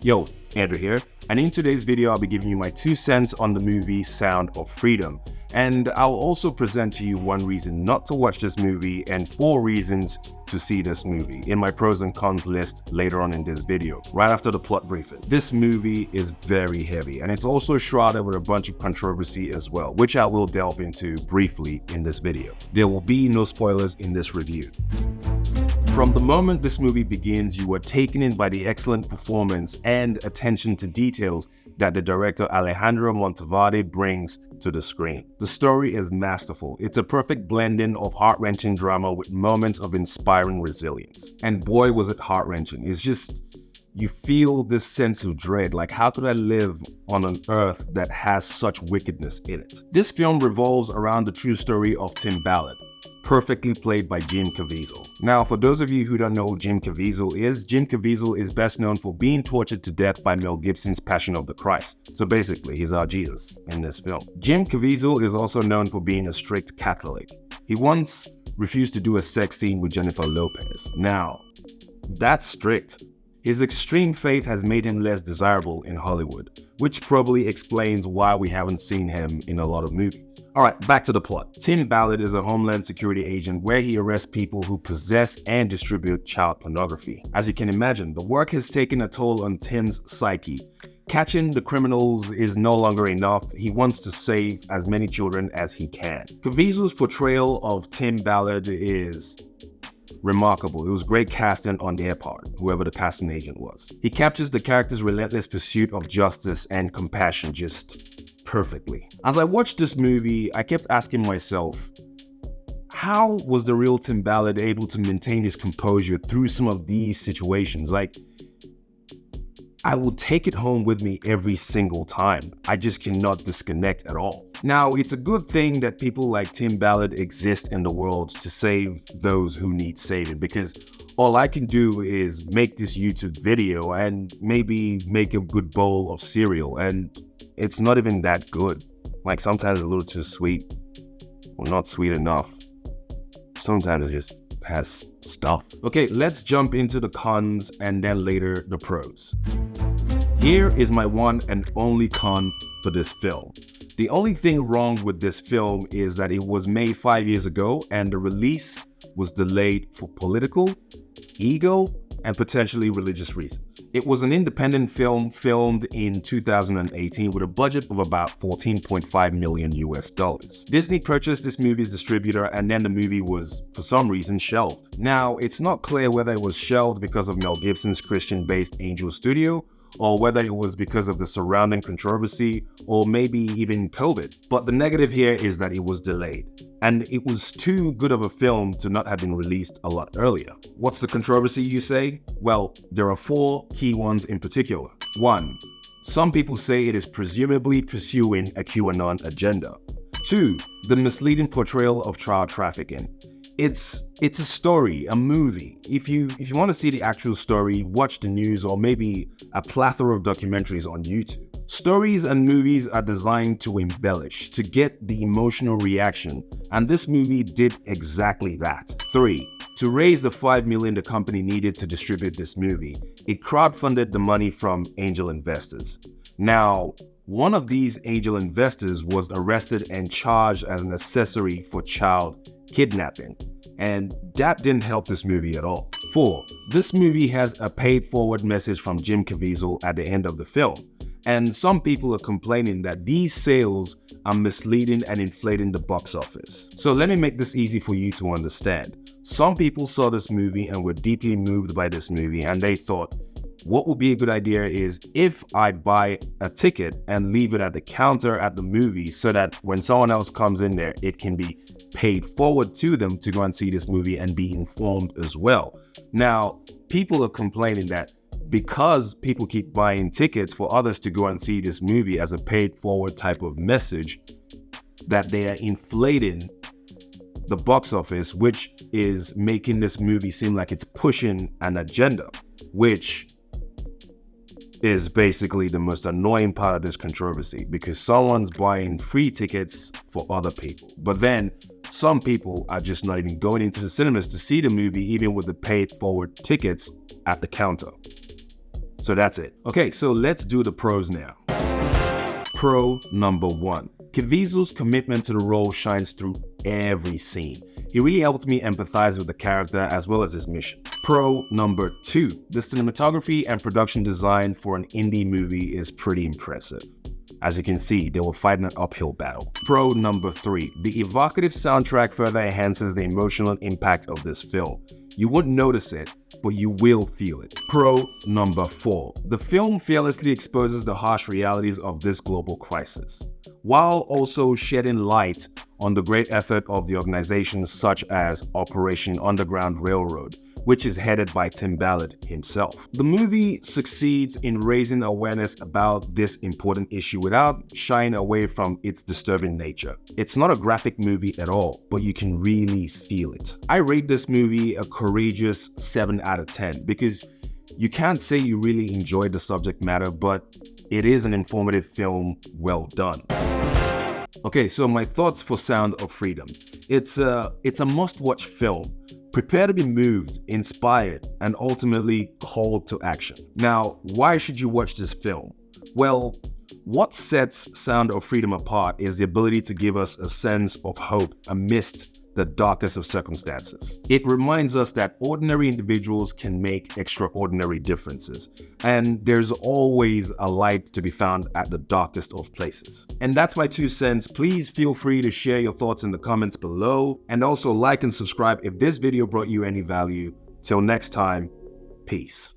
Yo, Andrew here, and in today's video I'll be giving you my 2 cents on the movie Sound of Freedom, and I'll also present to you 1 reason not to watch this movie and 4 reasons to see this movie in my pros and cons list later on in this video, right after the plot briefing. This movie is very heavy, and it's also shrouded with a bunch of controversy as well, which I will delve into briefly in this video. There will be no spoilers in this review. From the moment this movie begins, you are taken in by the excellent performance and attention to details that the director Alejandro Montalbán brings to the screen. The story is masterful. It's a perfect blending of heart-wrenching drama with moments of inspiring resilience. And boy, was it heart-wrenching. It's just, you feel this sense of dread, like how could I live on an earth that has such wickedness in it? This film revolves around the true story of Tim Ballard, perfectly played by Jim Caviezel. Now, for those of you who don't know who Jim Caviezel is best known for being tortured to death by Mel Gibson's Passion of the Christ. So basically, he's our Jesus in this film. Jim Caviezel is also known for being a strict Catholic. He once refused to do a sex scene with Jennifer Lopez. Now, that's strict. His extreme faith has made him less desirable in Hollywood, which probably explains why we haven't seen him in a lot of movies. Alright, back to the plot. Tim Ballard is a Homeland Security agent where he arrests people who possess and distribute child pornography. As you can imagine, the work has taken a toll on Tim's psyche. Catching the criminals is no longer enough. He wants to save as many children as he can. Caviezel's portrayal of Tim Ballard is remarkable. It was great casting on their part, whoever the casting agent was. He captures the character's relentless pursuit of justice and compassion just perfectly. As I watched this movie, I kept asking myself, how was the real Tim Ballard able to maintain his composure through some of these situations? Like, I will take it home with me every single time. I just cannot disconnect at all. Now, it's a good thing that people like Tim Ballard exist in the world to save those who need saving, because all I can do is make this YouTube video and maybe make a good bowl of cereal, and it's not even that good. Like, sometimes a little too sweet, or not sweet enough. Sometimes it just has stuff. Okay, let's jump into the cons and then later the pros. Here is my one and only con for this film. The only thing wrong with this film is that it was made 5 years ago and the release was delayed for political, ego, and potentially religious reasons. It was an independent film filmed in 2018 with a budget of about $14.5 million US. Disney purchased this movie's distributor, and then the movie was, for some reason, shelved. Now, it's not clear whether it was shelved because of Mel Gibson's Christian-based Angel Studio, or whether it was because of the surrounding controversy, or maybe even COVID. But the negative here is that it was delayed, and it was too good of a film to not have been released a lot earlier. What's the controversy, you say? Well, there are 4 key ones in particular. 1. Some people say it is presumably pursuing a QAnon agenda. 2. The misleading portrayal of child trafficking. It's a story, a movie. If you want to see the actual story, watch the news or maybe a plethora of documentaries on YouTube. Stories and movies are designed to embellish, to get the emotional reaction, and this movie did exactly that. 3. To raise the $5 million the company needed to distribute this movie, it crowdfunded the money from angel investors. Now, one of these angel investors was arrested and charged as an accessory for child kidnapping, and that didn't help this movie at all. 4. This movie has a paid-forward message from Jim Caviezel at the end of the film, and some people are complaining that these sales are misleading and inflating the box office. So let me make this easy for you to understand. Some people saw this movie and were deeply moved by this movie, and they thought, what would be a good idea is if I buy a ticket and leave it at the counter at the movie so that when someone else comes in there, it can be paid forward to them to go and see this movie and be informed as well. Now, people are complaining that because people keep buying tickets for others to go and see this movie as a paid forward type of message, that they are inflating the box office, which is making this movie seem like it's pushing an agenda, which is basically the most annoying part of this controversy, because someone's buying free tickets for other people, but then some people are just not even going into the cinemas to see the movie, even with the paid forward tickets at the counter. So that's it. Okay, so let's do the pros now. Pro number 1. Caviezel's commitment to the role shines through every scene. He really helped me empathize with the character as well as his mission. Pro number 2. The cinematography and production design for an indie movie is pretty impressive. As you can see, they were fighting an uphill battle. Pro number 3. The evocative soundtrack further enhances the emotional impact of this film. You wouldn't notice it, but you will feel it. Pro number 4. The film fearlessly exposes the harsh realities of this global crisis, while also shedding light on the great effort of the organizations such as Operation Underground Railroad, which is headed by Tim Ballard himself. The movie succeeds in raising awareness about this important issue without shying away from its disturbing nature. It's not a graphic movie at all, but you can really feel it. I rate this movie a courageous 7 out of 10 because you can't say you really enjoyed the subject matter, but it is an informative film well done. Okay, so my thoughts for Sound of Freedom. It's a must-watch film. Prepare to be moved, inspired, and ultimately called to action. Now, why should you watch this film? Well, what sets Sound of Freedom apart is the ability to give us a sense of hope amidst the darkest of circumstances. It reminds us that ordinary individuals can make extraordinary differences, and there's always a light to be found at the darkest of places. And that's my 2 cents. Please feel free to share your thoughts in the comments below, and also like and subscribe if this video brought you any value. Till next time, peace.